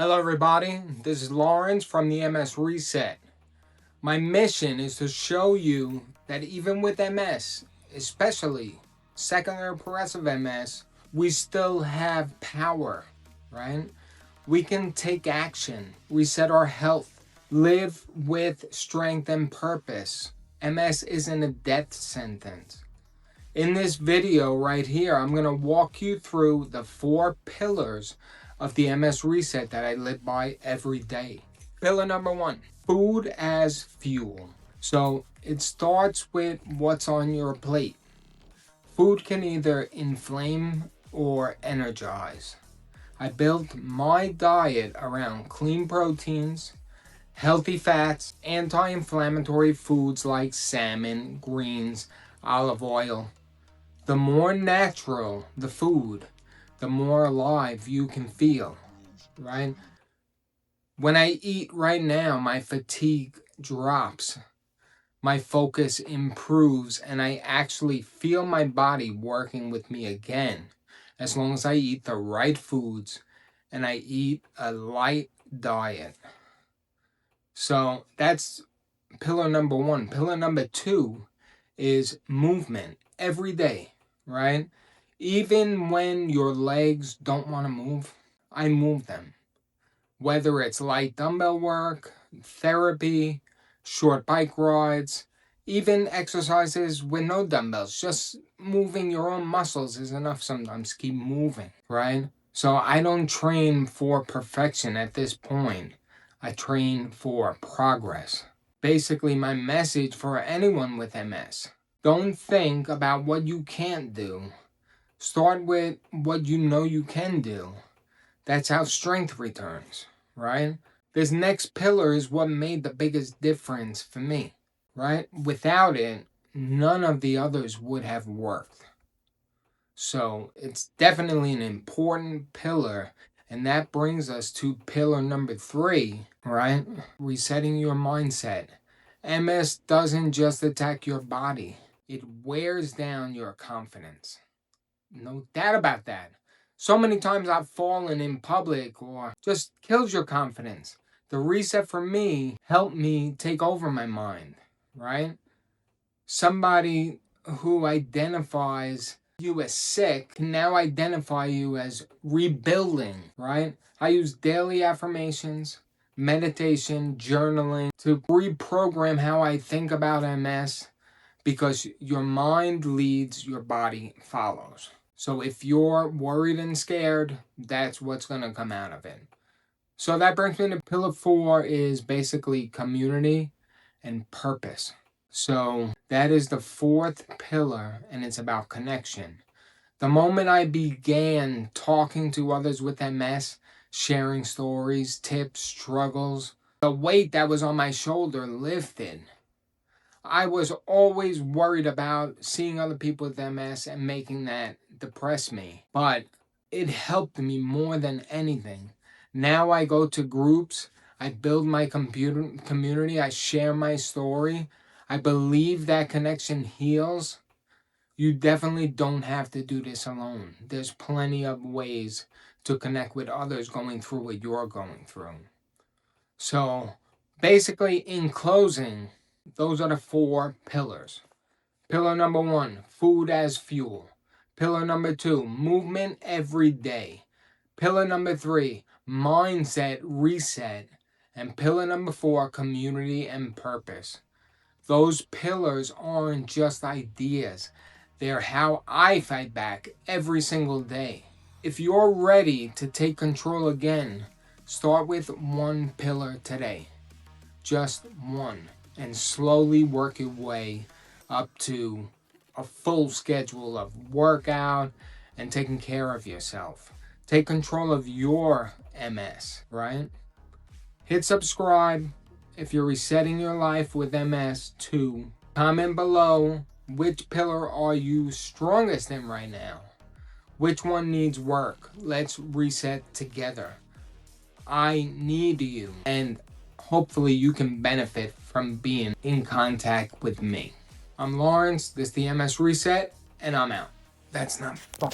Hello everybody, this is Lawrence from the MS Reset. My mission is to show you that even with MS, especially secondary progressive MS, we still have power, right? We can take action, reset our health, live with strength and purpose. MS isn't a death sentence. In this video right here, I'm going to walk you through the 4 pillars of the MS Reset that I live by every day. Pillar number 1, food as fuel. So it starts with what's on your plate. Food can either inflame or energize. I built my diet around clean proteins, healthy fats, anti-inflammatory foods like salmon, greens, olive oil. The more natural the food, the more alive you can feel, right? When I eat right now, my fatigue drops, my focus improves, and I actually feel my body working with me again, as long as I eat the right foods and I eat a light diet. So that's pillar number 1. Pillar number 2 is movement every day, right? Even when your legs don't want to move, I move them. Whether it's light dumbbell work, therapy, short bike rides, even exercises with no dumbbells, just moving your own muscles is enough sometimes. Keep moving, right? So I don't train for perfection at this point. I train for progress. Basically, my message for anyone with MS: don't think about what you can't do. Start with what you know you can do. That's how strength returns, right? This next pillar is what made the biggest difference for me, right? Without it, none of the others would have worked. So it's definitely an important pillar. And that brings us to pillar number 3, right? Resetting your mindset. MS doesn't just attack your body, it wears down your confidence. No doubt about that. So many times I've fallen in public or just kills your confidence. The reset for me helped me take over my mind, right? Somebody who identifies you as sick can now identify you as rebuilding, right? I use daily affirmations, meditation, journaling to reprogram how I think about MS, because your mind leads, your body follows. So if you're worried and scared, that's what's going to come out of it. So that brings me to pillar 4, is basically community and purpose. So that is the 4th pillar, and it's about connection. The moment I began talking to others with MS, sharing stories, tips, struggles, the weight that was on my shoulder lifted. I was always worried about seeing other people with MS and making that depress me, but it helped me more than anything. Now I go to groups, I build my community, I share my story. I believe that connection heals. You definitely don't have to do this alone. There's plenty of ways to connect with others going through what you're going through. So basically, in closing, those are the 4 pillars. Pillar number 1, food as fuel. Pillar number 2, movement every day. Pillar number 3, mindset reset. And pillar number 4, community and purpose. Those pillars aren't just ideas. They're how I fight back every single day. If you're ready to take control again, start with 1 pillar today. Just 1. And slowly work your way up to a full schedule of workout and taking care of yourself. Take control of your MS, right? Hit subscribe if you're resetting your life with MS too. Comment below, which pillar are you strongest in right now? Which one needs work? Let's reset together. I need you, and hopefully you can benefit from being in contact with me. I'm Lawrence, this is the MS Reset, and I'm out. That's not fun.